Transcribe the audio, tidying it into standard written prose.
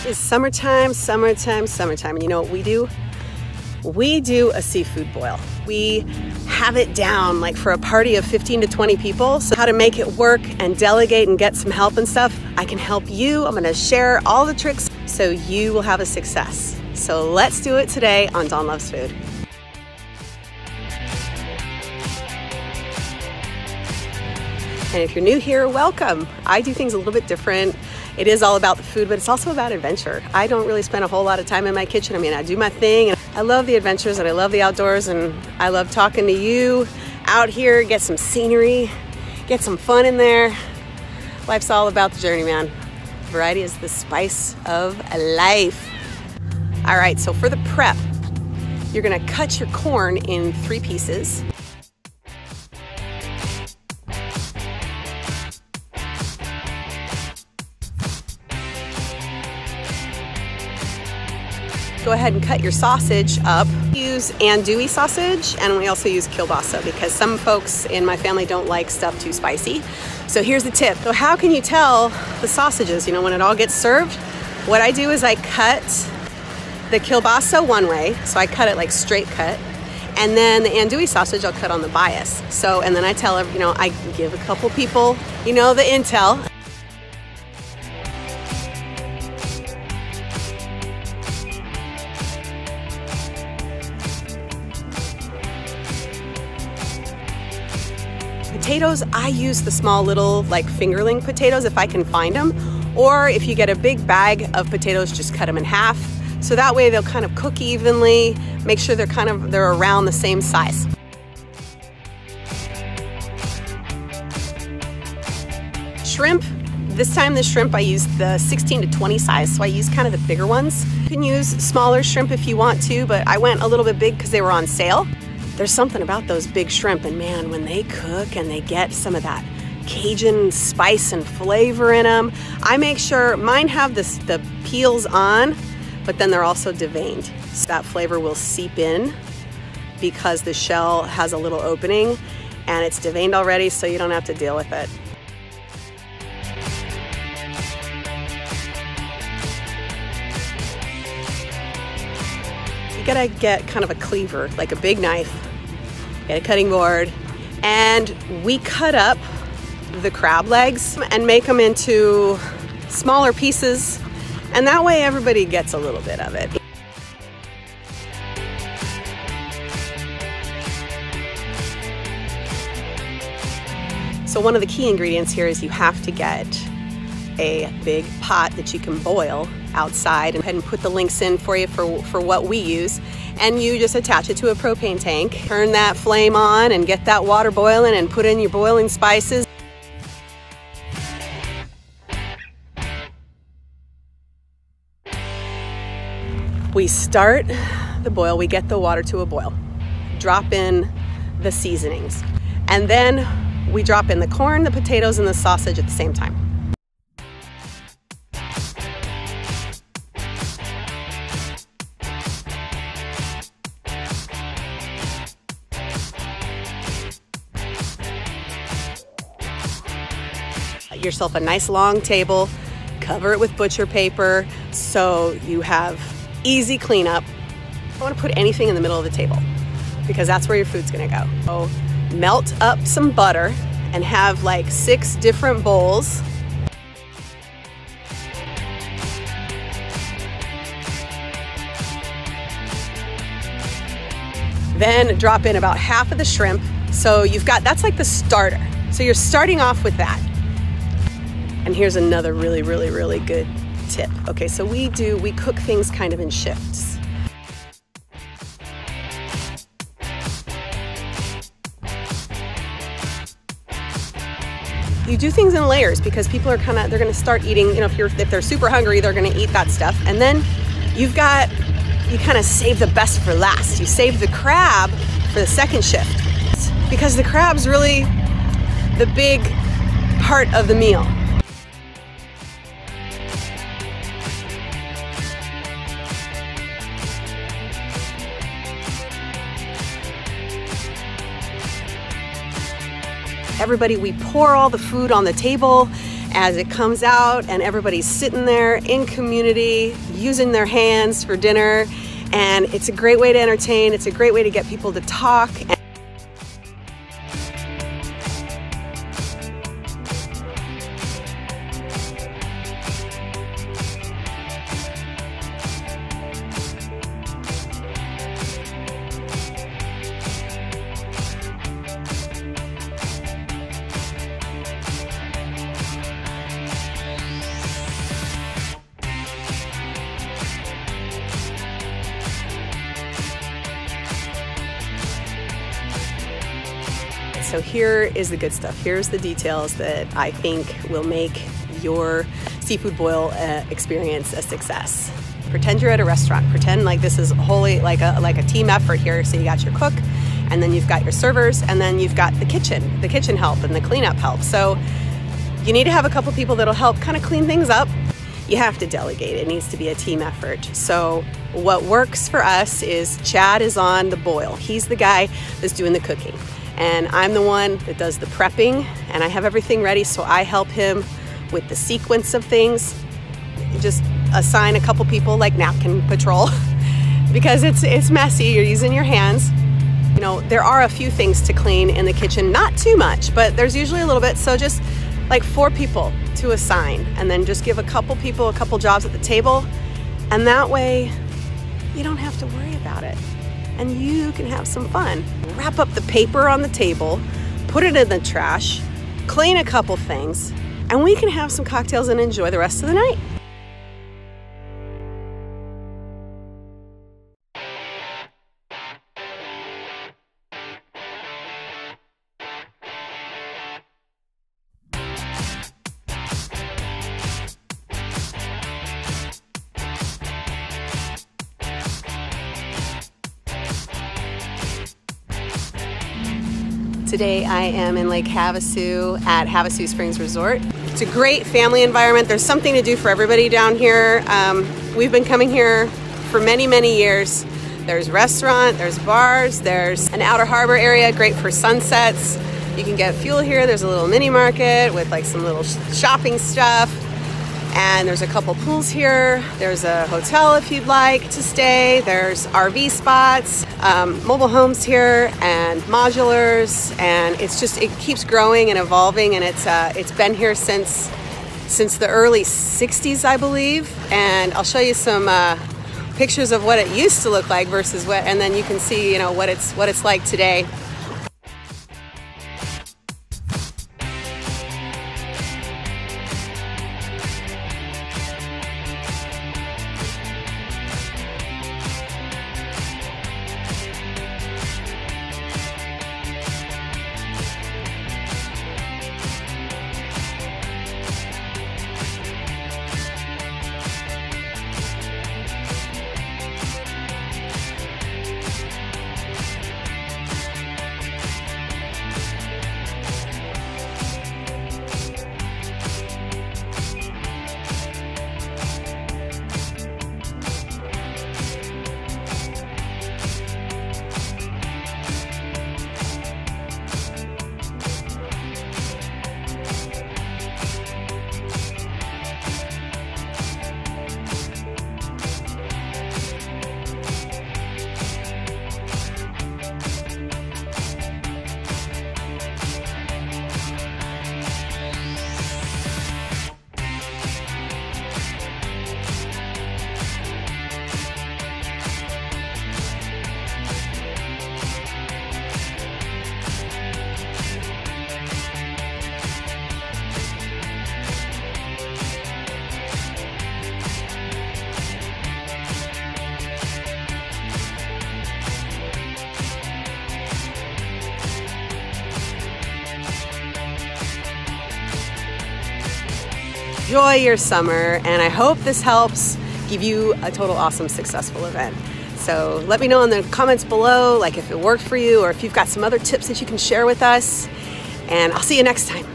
It's summertime, summertime, summertime. And you know what we do? We do a seafood boil. We have it down like for a party of 15 to 20 people. So how to make it work and delegate and get some help and stuff, I can help you. I'm gonna share all the tricks so you will have a success. So let's do it today on Dawn Loves Food. And if you're new here, welcome. I do things a little bit different. It is all about the food, but it's also about adventure. I don't really spend a whole lot of time in my kitchen. I mean, I do my thing, and I love the adventures, and I love the outdoors, and I love talking to you out here, get some scenery, get some fun in there. Life's all about the journey, man. Variety is the spice of life. All right, so for the prep, you're gonna cut your corn in 3 pieces. Go ahead and cut your sausage up. We use andouille sausage, and we also use kielbasa because some folks in my family don't like stuff too spicy. So here's the tip. So how can you tell the sausages, you know, when it all gets served? What I do is I cut the kielbasa one way, so I cut it like straight cut, and then the andouille sausage I'll cut on the bias. So, and then I tell them, you know, I give a couple people, you know, the intel. Potatoes, I use the small little like fingerling potatoes if I can find them, or if you get a big bag of potatoes, just cut them in half. So that way they'll kind of cook evenly, make sure they're around the same size. Shrimp, this time the shrimp I used the 16 to 20 size, so I used kind of the bigger ones. You can use smaller shrimp if you want to, but I went a little bit big because they were on sale. There's something about those big shrimp, and man, when they cook and they get some of that Cajun spice and flavor in them, I make sure mine have the peels on, but then they're also deveined. So that flavor will seep in because the shell has a little opening and it's deveined already, so you don't have to deal with it. You gotta get kind of a cleaver, like a big knife, get a cutting board, and we cut up the crab legs and make them into smaller pieces, and that way everybody gets a little bit of it. So one of the key ingredients here is you have to get a big pot that you can boil outside, and go ahead and put the links in for you for what we use, and you just attach it to a propane tank, turn that flame on and get that water boiling, and put in your boiling spices. We start the boil, we get the water to a boil, drop in the seasonings, and then we drop in the corn, the potatoes, and the sausage at the same time. Yourself a nice long table, cover it with butcher paper so you have easy cleanup. I don't want to put anything in the middle of the table because that's where your food's gonna go. So melt up some butter and have like 6 different bowls. Then drop in about half of the shrimp. So you've got, that's like the starter. So you're starting off with that. And here's another really, really, really good tip. Okay, so we cook things kind of in shifts. You do things in layers because people are they're gonna start eating, you know, if they're super hungry, they're gonna eat that stuff. And then you kind of save the best for last. You save the crab for the second shift because the crab's really the big part of the meal. Everybody, we pour all the food on the table as it comes out and everybody's sitting there in community using their hands for dinner. And it's a great way to entertain. It's a great way to get people to talk. So here is the good stuff. Here's the details that I think will make your seafood boil experience a success. Pretend you're at a restaurant. Pretend like this is wholly like a team effort here. So you got your cook, and then you've got your servers, and then you've got the kitchen help and the cleanup help. So you need to have a couple people that'll help kind of clean things up. You have to delegate. It needs to be a team effort. So what works for us is Chad is on the boil. He's the guy that's doing the cooking. And I'm the one that does the prepping, and I have everything ready, so I help him with the sequence of things. You just assign a couple people like napkin patrol because it's messy, you're using your hands. You know, there are a few things to clean in the kitchen, not too much, but there's usually a little bit, so just like 4 people to assign, and then just give a couple people a couple jobs at the table, and that way you don't have to worry about it. And you can have some fun. Wrap up the paper on the table, put it in the trash, clean a couple things, and we can have some cocktails and enjoy the rest of the night. Today I am in Lake Havasu at Havasu Springs Resort. It's a great family environment. There's something to do for everybody down here. We've been coming here for many, many years. There's restaurant, there's bars, there's an outer harbor area, great for sunsets. You can get fuel here. There's a little mini market with like some little shopping stuff. And there's a couple pools here. There's a hotel if you'd like to stay. There's RV spots, mobile homes here, and modulars. And it keeps growing and evolving. And it's been here since the early 60s, I believe. And I'll show you some pictures of what it used to look like versus what, and then you can see, you know, what it's like today. Enjoy your summer, and I hope this helps give you a total awesome, successful event. So let me know in the comments below, like if it worked for you or if you've got some other tips that you can share with us, and I'll see you next time.